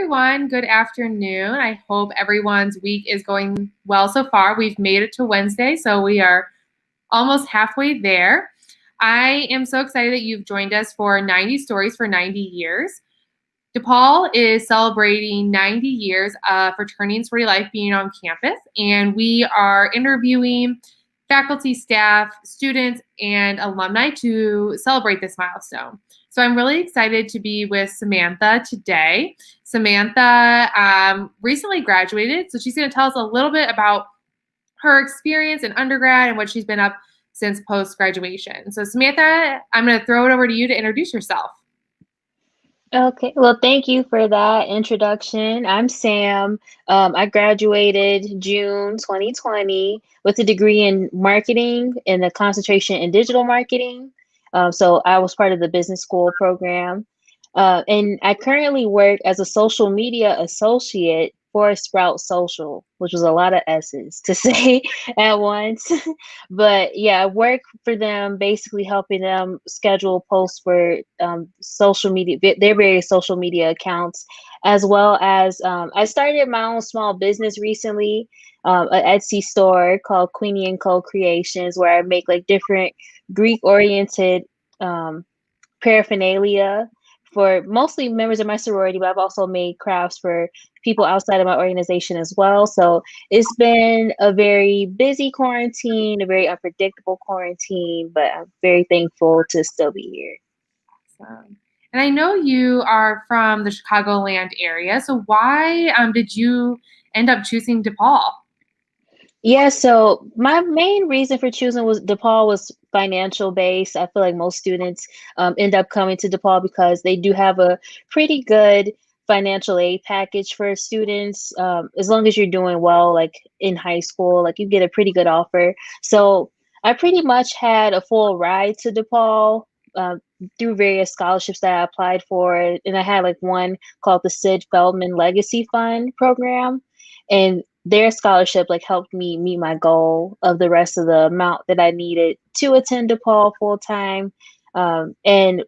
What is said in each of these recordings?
everyone. Good afternoon. I hope everyone's week is going well so far. We've made it to Wednesday, so we are almost halfway there. I am so excited that you've joined us for 90 Stories for 90 Years. DePaul is celebrating 90 years of Fraternity and Sorority Life being on campus, and we are interviewing faculty, staff, students, and alumni to celebrate this milestone. So I'm really excited to be with Samantha today. Samantha recently graduated, so she's going to tell us a little bit about her experience in undergrad and what she's been up since post-graduation. So Samantha, I'm going to throw it over to you to introduce yourself. Okay, well, thank you for that introduction. I'm Sam. I graduated June 2020 with a degree in marketing and a concentration in digital marketing. So I was part of the business school program. And I currently work as a social media associate for Sprout Social, which was a lot of S's to say at once. But yeah, I work for them, basically helping them schedule posts for social media, their various social media accounts, as well as I started my own small business recently, an Etsy store called Queenie & Co. Creations, where I make like different Greek-oriented paraphernalia for mostly members of my sorority, but I've also made crafts for people outside of my organization as well. So it's been a very busy quarantine, a very unpredictable quarantine, but I'm very thankful to still be here. Awesome. And I know you are from the Chicagoland area, so why did you end up choosing DePaul? Yeah, so my main reason for choosing was DePaul was financial based. I feel like most students end up coming to DePaul because they do have a pretty good financial aid package for students. As long as you're doing well, like in high school, like you get a pretty good offer. So I pretty much had a full ride to DePaul through various scholarships that I applied for. And I had like one called the Sid Feldman Legacy Fund program. And their scholarship like helped me meet my goal of the rest of the amount that I needed to attend DePaul full time. And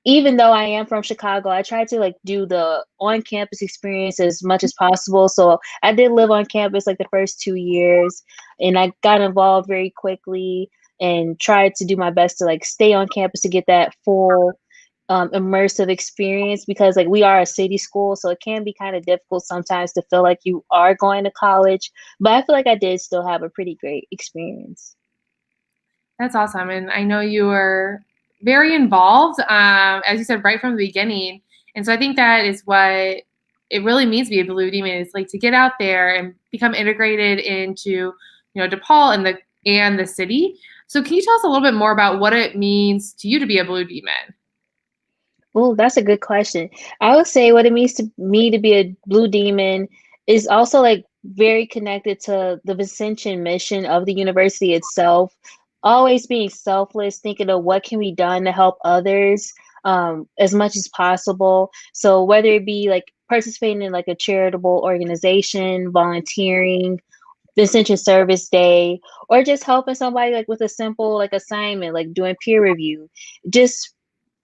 even though I am from Chicago, I tried to like do the on-campus experience as much as possible. So I did live on campus like the first 2 years, and I got involved very quickly and tried to do my best to like stay on campus to get that full immersive experience, because like we are a city school, so it can be kind of difficult sometimes to feel like you are going to college, but I feel like I did still have a pretty great experience. That's awesome. And I know you were very involved, as you said, right from the beginning. And so I think that is what it really means to be a Blue Demon, is like to get out there and become integrated into, DePaul and the city. So can you tell us a little bit more about what it means to you to be a Blue Demon? Oh, that's a good question. I would say what it means to me to be a Blue Demon is also like very connected to the Vincentian mission of the university itself. Always being selfless, thinking of what can be done to help others as much as possible. So whether it be like participating in like a charitable organization, volunteering, Vincentian Service Day, or just helping somebody like with a simple like assignment, like doing peer review, just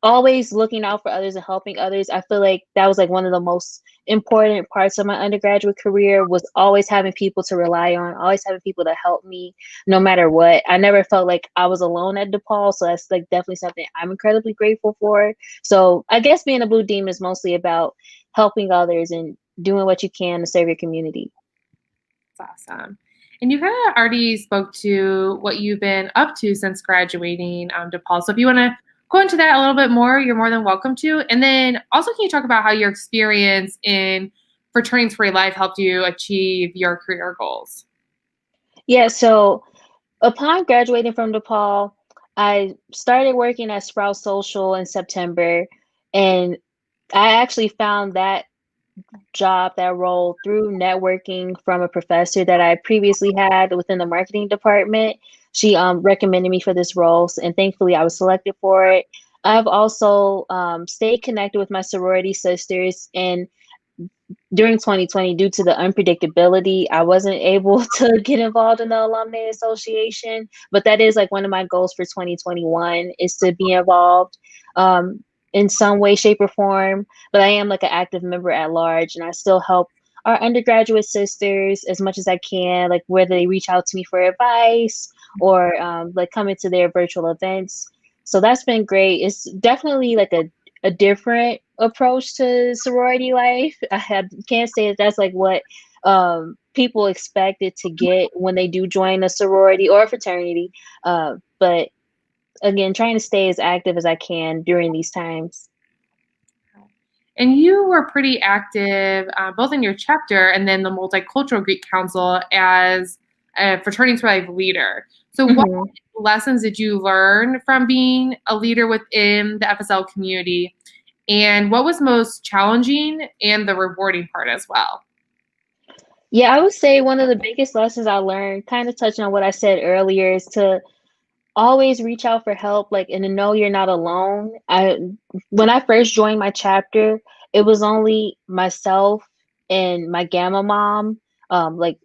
always looking out for others and helping others. I feel like that was like one of the most important parts of my undergraduate career, was always having people to rely on, always having people to help me no matter what. I never felt like I was alone at DePaul, so that's like definitely something I'm incredibly grateful for. So I guess being a Blue Demon is mostly about helping others and doing what you can to serve your community. That's awesome. And you kind of already spoke to what you've been up to since graduating DePaul. So if you want to go into that a little bit more, you're more than welcome to. And then also, can you talk about how your experience in Fraternity and Sorority Life helped you achieve your career goals? Yeah, so upon graduating from DePaul, I started working at Sprout Social in September, and I actually found that job, that role, through networking from a professor that I previously had within the marketing department. She recommended me for this role, and thankfully I was selected for it. I've also stayed connected with my sorority sisters, and during 2020, due to the unpredictability, I wasn't able to get involved in the Alumnae Association, but that is like one of my goals for 2021 is to be involved. in some way, shape, or form, but I am like an active member at large, and I still help our undergraduate sisters as much as I can, like whether they reach out to me for advice or like come into their virtual events. So that's been great. It's definitely like a different approach to sorority life. Can't say that that's like what people expected to get when they do join a sorority or a fraternity. But again, trying to stay as active as I can during these times. And you were pretty active both in your chapter and then the Multicultural Greek Council as a Fraternity and Sorority Life leader. So what lessons did you learn from being a leader within the Fsl community? And what was most challenging and the rewarding part as well? Yeah, I would say one of the biggest lessons I learned, kind of touching on what I said earlier, is to always reach out for help, like, and to know you're not alone. When I first joined my chapter, it was only myself and my Gamma mom. Like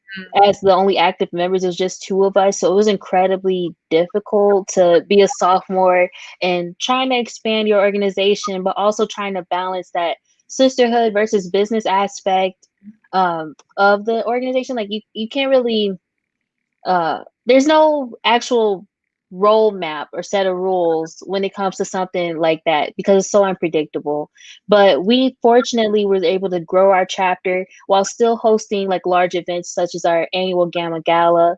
as the only active members, it was just two of us. So it was incredibly difficult to be a sophomore and trying to expand your organization, but also trying to balance that sisterhood versus business aspect of the organization. Like you can't really there's no actual roadmap or set of rules when it comes to something like that because it's so unpredictable. But we fortunately were able to grow our chapter while still hosting like large events such as our annual Gamma Gala,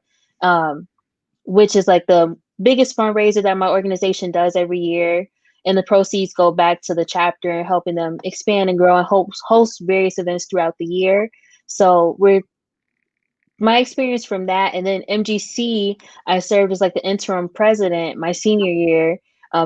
which is like the biggest fundraiser that my organization does every year. And the proceeds go back to the chapter and helping them expand and grow and host various events throughout the year. So my experience from that, and then MGC, I served as like the interim president my senior year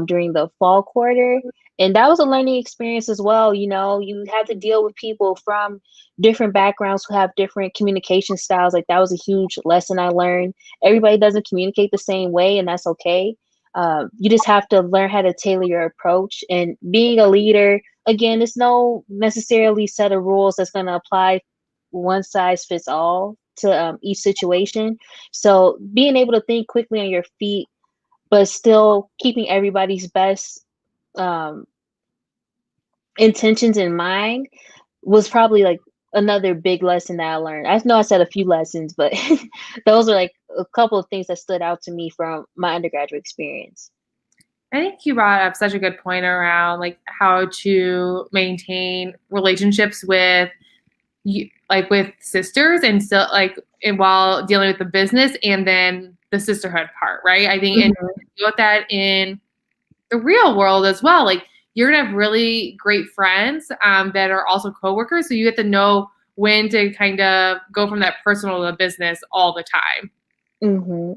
during the fall quarter. And that was a learning experience as well. You know, you have to deal with people from different backgrounds who have different communication styles. Like that was a huge lesson I learned. Everybody doesn't communicate the same way, and that's okay. You just have to learn how to tailor your approach. And being a leader, again, there's no necessarily set of rules that's going to apply one size fits all to each situation. So being able to think quickly on your feet, but still keeping everybody's best intentions in mind was probably like another big lesson that I learned. I know I said a few lessons, but those are like a couple of things that stood out to me from my undergraduate experience. I think you brought up such a good point around like how to maintain relationships with like with sisters and still like and while dealing with the business and then the sisterhood part, right? I think and deal with that in the real world as well. Like you're gonna have really great friends that are also coworkers, so you get to know when to kind of go from that personal to business all the time.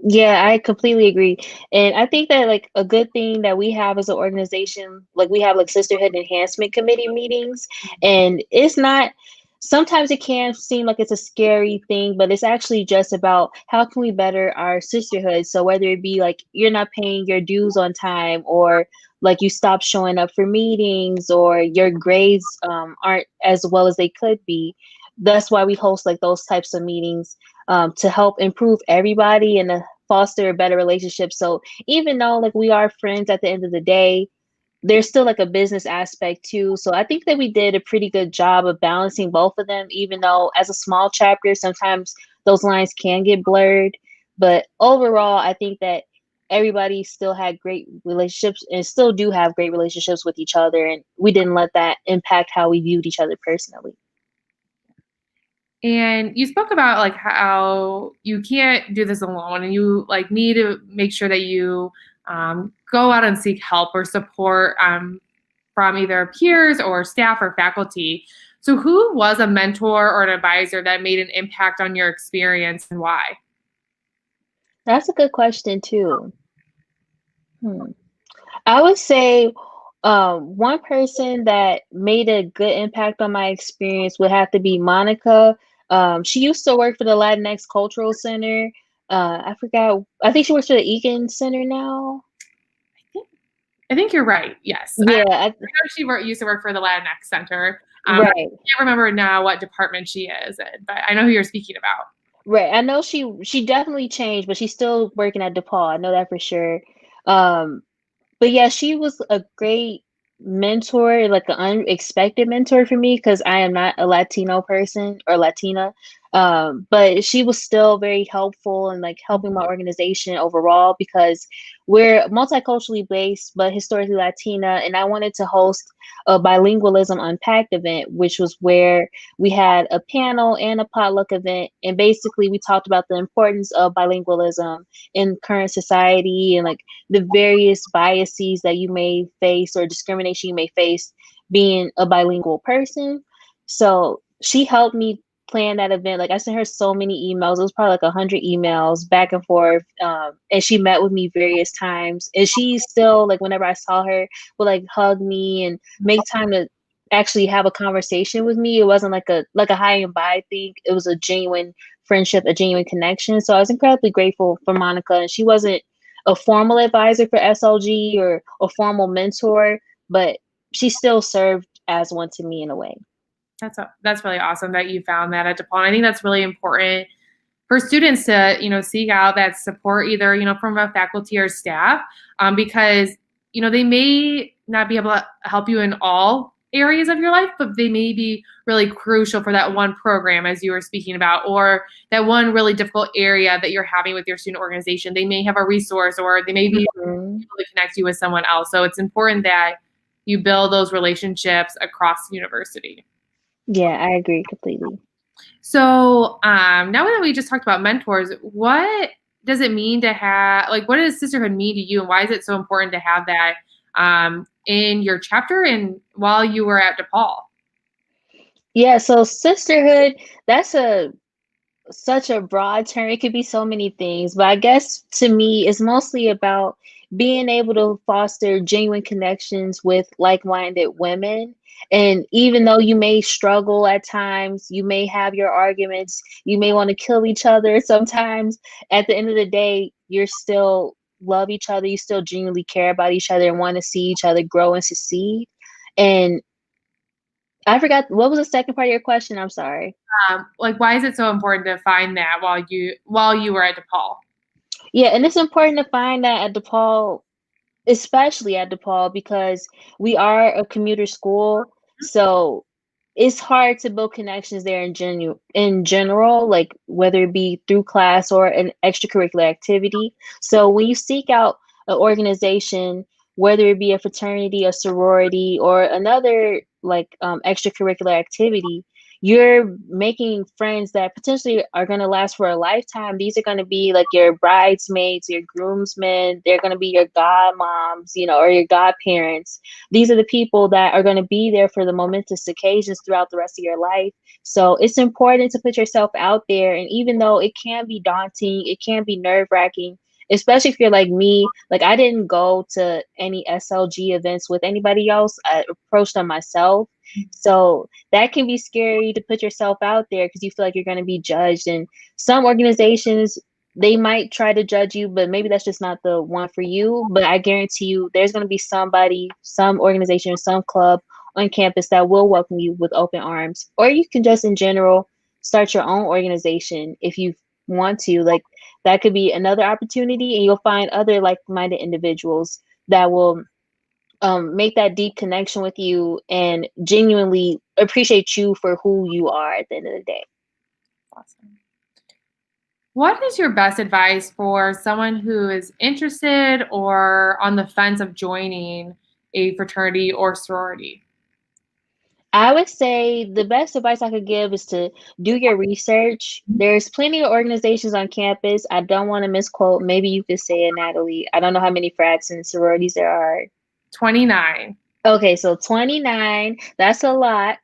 Yeah, I completely agree. And I think that like a good thing that we have as an organization, like we have like sisterhood enhancement committee meetings, and it's not sometimes it can seem like it's a scary thing, but it's actually just about how can we better our sisterhood. So whether it be like you're not paying your dues on time or like you stop showing up for meetings or your grades aren't as well as they could be. That's why we host like those types of meetings to help improve everybody and to foster a better relationship. So even though like we are friends at the end of the day, there's still like a business aspect too. So I think that we did a pretty good job of balancing both of them, even though as a small chapter, sometimes those lines can get blurred. But overall, I think that everybody still had great relationships and still do have great relationships with each other. And we didn't let that impact how we viewed each other personally. And you spoke about like how you can't do this alone and you like need to make sure that you go out and seek help or support from either peers or staff or faculty. So who was a mentor or an advisor that made an impact on your experience and why? That's a good question too. I would say one person that made a good impact on my experience would have to be Monica. She used to work for the Latinx Cultural Center. I forgot. I think she works for the Egan Center now. I think you're right. Yes. Yeah. I know she used to work for the Latinx Center. Right. I can't remember now what department she is in, but I know who you're speaking about. Right. I know she definitely changed, but she's still working at DePaul. I know that for sure. But yeah, she was a great mentor, like an unexpected mentor for me, because I am not a Latino person or Latina. But she was still very helpful and like helping my organization overall because we're multiculturally based, but historically Latina. And I wanted to host a bilingualism unpacked event, which was where we had a panel and a potluck event. And basically, we talked about the importance of bilingualism in current society and like the various biases that you may face or discrimination you may face being a bilingual person. So she helped me plan that event. Like I sent her so many emails. It was probably like 100 emails back and forth. And she met with me various times. And she still, like whenever I saw her, would like hug me and make time to actually have a conversation with me. It wasn't like a high and by thing. It was a genuine friendship, a genuine connection. So I was incredibly grateful for Monica. And she wasn't a formal advisor for SLG or a formal mentor, but she still served as one to me in a way. That's really awesome that you found that at DePaul. And I think that's really important for students to, seek out that support either, from a faculty or staff, because, they may not be able to help you in all areas of your life, but they may be really crucial for that one program, as you were speaking about, or that one really difficult area that you're having with your student organization. They may have a resource or they may be able to connect you with someone else. So it's important that you build those relationships across the university. Yeah, I agree completely. So now that we just talked about mentors, what does it mean to have, like, what does sisterhood mean to you, and why is it so important to have that in your chapter and while you were at DePaul? Yeah, so sisterhood, that's such a broad term. It could be so many things, but I guess to me, it's mostly about being able to foster genuine connections with like-minded women. And even though you may struggle at times, you may have your arguments, you may want to kill each other sometimes, at the end of the day, you're still love each other, you still genuinely care about each other and want to see each other grow and succeed. And I forgot, what was the second part of your question? I'm sorry. Like, why is it so important to find that while you were at DePaul? Yeah, and it's important to find that at DePaul, especially at DePaul, because we are a commuter school. So it's hard to build connections there in general, like whether it be through class or an extracurricular activity. So when you seek out an organization, whether it be a fraternity, a sorority, or another like extracurricular activity, you're making friends that potentially are going to last for a lifetime. These are going to be like your bridesmaids, your groomsmen. They're going to be your godmoms, or your godparents. These are the people that are going to be there for the momentous occasions throughout the rest of your life. So it's important to put yourself out there. And even though it can be daunting, it can be nerve-wracking, especially if you're like me. Like I didn't go to any SLG events with anybody else. I approached them myself. So that can be scary to put yourself out there because you feel like you're going to be judged. And some organizations, they might try to judge you, but maybe that's just not the one for you. But I guarantee you there's going to be somebody, some organization, some club on campus that will welcome you with open arms. Or you can just in general start your own organization if you want to. Like that could be another opportunity, and you'll find other like-minded individuals that will make that deep connection with you and genuinely appreciate you for who you are at the end of the day. Awesome. What is your best advice for someone who is interested or on the fence of joining a fraternity or sorority? I would say the best advice I could give is to do your research. There's plenty of organizations on campus. I don't want to misquote. Maybe you could say it, Natalie. I don't know how many frats and sororities there are. 29. Okay, so 29. That's a lot.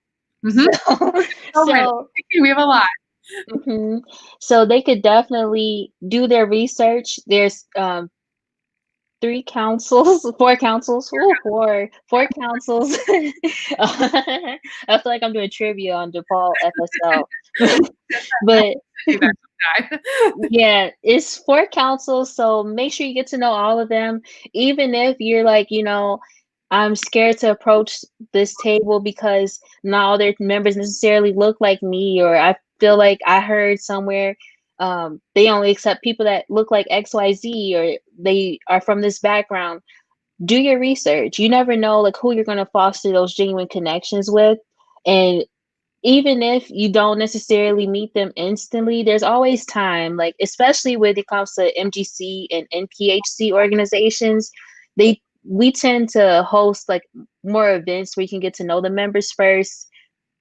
Mm-hmm. So we have a lot. Mm-hmm. So they could definitely do their research. There's four councils. Four councils. I feel like I'm doing trivia on DePaul FSL. But yeah, it's four councils. So make sure you get to know all of them. Even if you're like, I'm scared to approach this table because not all their members necessarily look like me, or I feel like I heard somewhere they only accept people that look like XYZ or they are from this background. do your research. You never know like who you're going to foster those genuine connections with. And even if you don't necessarily meet them instantly, there's always time, like especially when it comes to MGC and NPHC organizations, we tend to host like more events where you can get to know the members first,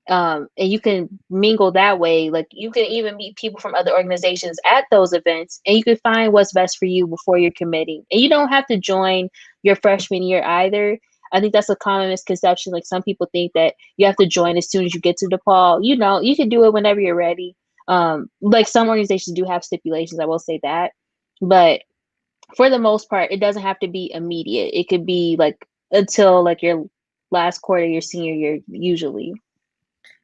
and you can mingle that way. Like you can even meet people from other organizations at those events, and you can find what's best for you before you're committing. And you don't have to join your freshman year either. I think that's a common misconception. Like some people think that you have to join as soon as you get to DePaul. You know, you can do it whenever you're ready. Like some organizations do have stipulations, I will say that. But for the most part, it doesn't have to be immediate. It could be like until like your last quarter, your senior year, usually.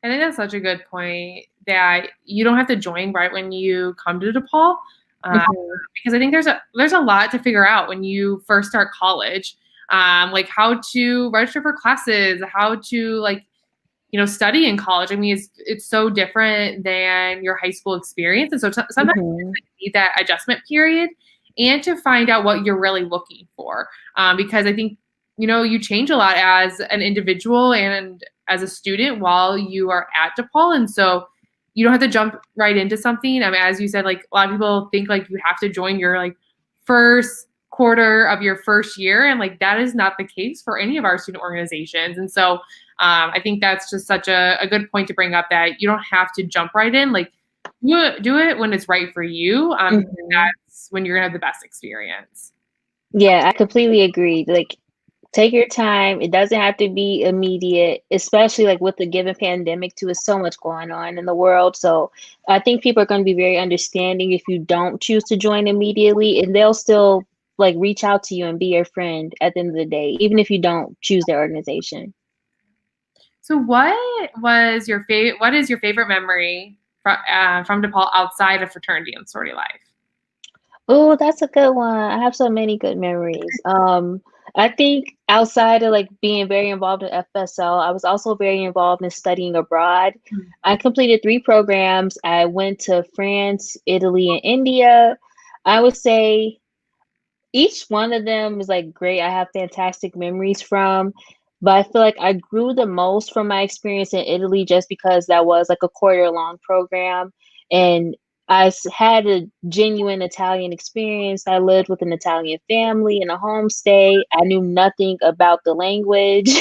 I think that's such a good point that you don't have to join right when you come to DePaul, because I think there's a lot to figure out when you first start college, like how to register for classes, how to like study in college. I mean, it's so different than your high school experience, and so sometimes you need that adjustment period and to find out what you're really looking for, because I think you change a lot as an individual and as a student while you are at DePaul. And so you don't have to jump right into something. I mean, as you said, like a lot of people think like you have to join your like first quarter of your first year. And like, that is not the case for any of our student organizations. And so I think that's just such a good point to bring up, that you don't have to jump right in. Like do it when it's right for you. That's when you're gonna have the best experience. Yeah, I completely agree. Like take your time. It doesn't have to be immediate, especially like with the given pandemic too. There's so much going on in the world. So I think people are going to be very understanding if you don't choose to join immediately, and they'll still like reach out to you and be your friend at the end of the day, even if you don't choose their organization. So what is your favorite memory from DePaul outside of fraternity and sorority life? Oh, that's a good one. I have so many good memories. I think outside of like being very involved in FSL, I was also very involved in studying abroad. I completed 3 programs. I went to France, Italy, and India. I would say each one of them is like great. I have fantastic memories from, but I feel like I grew the most from my experience in Italy just because that was like a quarter-long program, and had a genuine Italian experience. I lived with an Italian family in a homestay. I knew nothing about the language,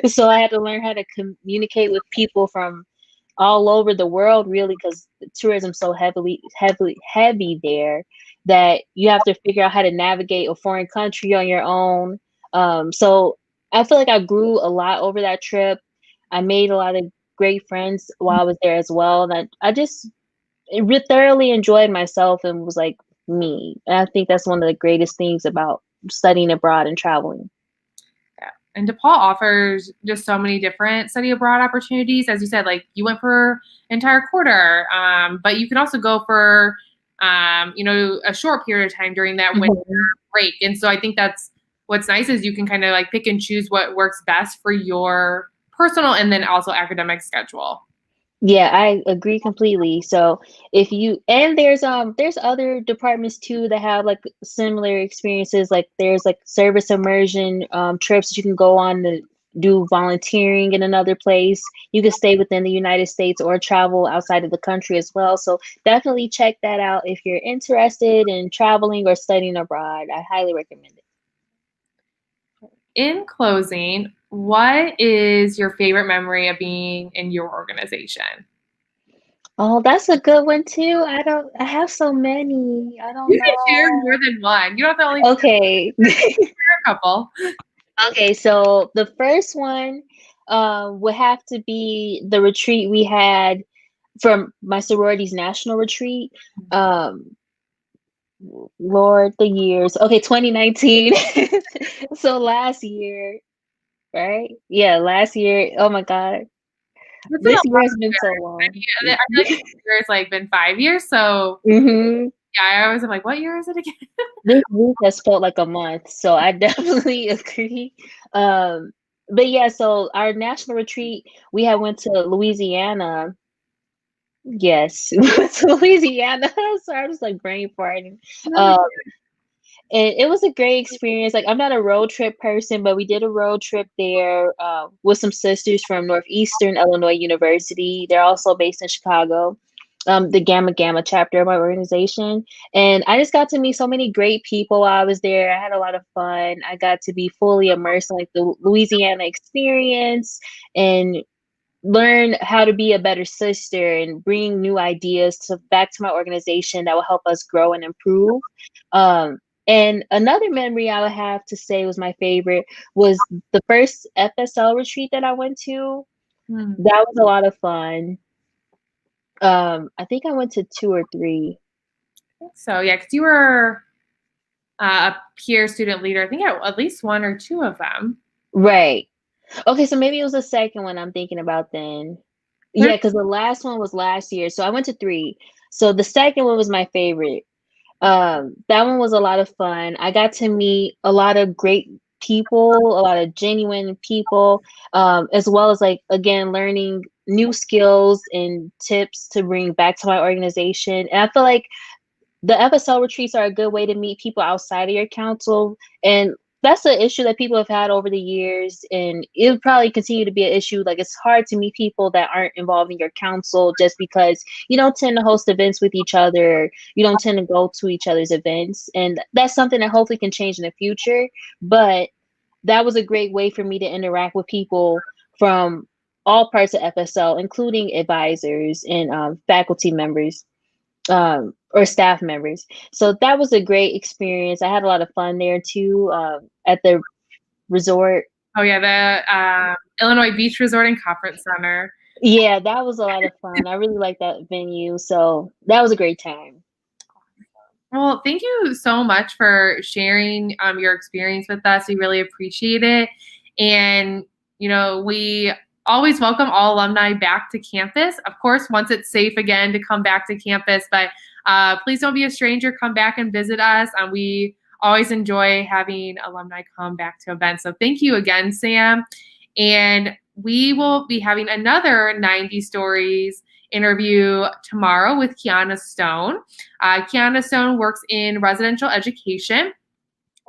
so I had to learn how to communicate with people from all over the world, really, because tourism's so heavy there that you have to figure out how to navigate a foreign country on your own. So I feel like I grew a lot over that trip. I made a lot of great friends while I was there as well. And I just thoroughly enjoyed myself and was like me. And I think that's one of the greatest things about studying abroad and traveling. Yeah. And DePaul offers just so many different study abroad opportunities. As you said, like you went for entire quarter, but you could also go for, a short period of time during that winter break. And so I think that's what's nice is you can kind of like pick and choose what works best for your personal and then also academic schedule. Yeah, I agree completely. So if you and there's other departments too that have like similar experiences. Like there's like service immersion trips that you can go on to do volunteering in another place. You can stay within the United States or travel outside of the country as well. So definitely check that out if you're interested in traveling or studying abroad. I highly recommend it. In closing, what is your favorite memory of being in your organization? Oh, that's a good one too. I have so many. I don't You can share know. more than one. You don't have to only Okay. share a couple. Okay, so the first one would have to be the retreat we had from my sorority's national retreat. Um, Lord, the years. Okay, 2019. So last year, right? Yeah, last year. Oh my God. It's been a This year lot has of been so years. I long. mean, I feel like this year has like been 5 years. So Hmm. yeah, I always am like, what year is it again? This week has felt like a month, so I definitely agree. Um, but yeah, so our national retreat, we had went to Louisiana. Yes, we went to Louisiana. Sorry, I was like brain farting. Um, And it was a great experience. Like, I'm not a road trip person, but we did a road trip there with some sisters from Northeastern Illinois University. They're also based in Chicago, the Gamma chapter of my organization. And I just got to meet so many great people while I was there. I had a lot of fun. I got to be fully immersed in like the Louisiana experience and learn how to be a better sister and bring new ideas back to my organization that will help us grow and improve. And another memory I would have to say was my favorite was the first FSL retreat that I went to. That was a lot of fun. I think I went to 2 or 3. So yeah, because you were a peer student leader, I think at least 1 or 2 of them. Right. Okay, so maybe it was the second one I'm thinking about then. Yeah, because the last one was last year. So I went to 3. So the second one was my favorite. That one was a lot of fun. I got to meet a lot of great people, a lot of genuine people, as well as like, again, learning new skills and tips to bring back to my organization. And I feel like the FSL retreats are a good way to meet people outside of your council. And that's an issue that people have had over the years. And it'll probably continue to be an issue. Like, it's hard to meet people that aren't involved in your council just because you don't tend to host events with each other. You don't tend to go to each other's events. And that's something that hopefully can change in the future. But that was a great way for me to interact with people from all parts of FSL, including advisors and faculty members or staff members. So that was a great experience. I had a lot of fun there too at the resort. Oh yeah, the Illinois Beach Resort and Conference Center. Yeah, that was a lot of fun. I really like that venue. So that was a great time. Well, thank you so much for sharing your experience with us. We really appreciate it. And, you know, we always welcome all alumni back to campus. Of course, once it's safe again to come back to campus, but please don't be a stranger. Come back and visit us. We always enjoy having alumni come back to events. So thank you again, Sam. And we will be having another 90 Stories interview tomorrow with Kiana Stone. Kiana Stone works in residential education,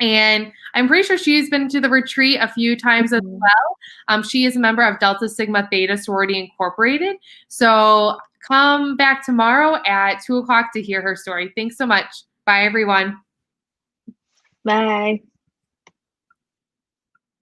and I'm pretty sure she's been to the retreat a few times as well. She is a member of Delta Sigma Theta Sorority Incorporated. So come back tomorrow at 2 o'clock to hear her story. Thanks so much. Bye, everyone. Bye.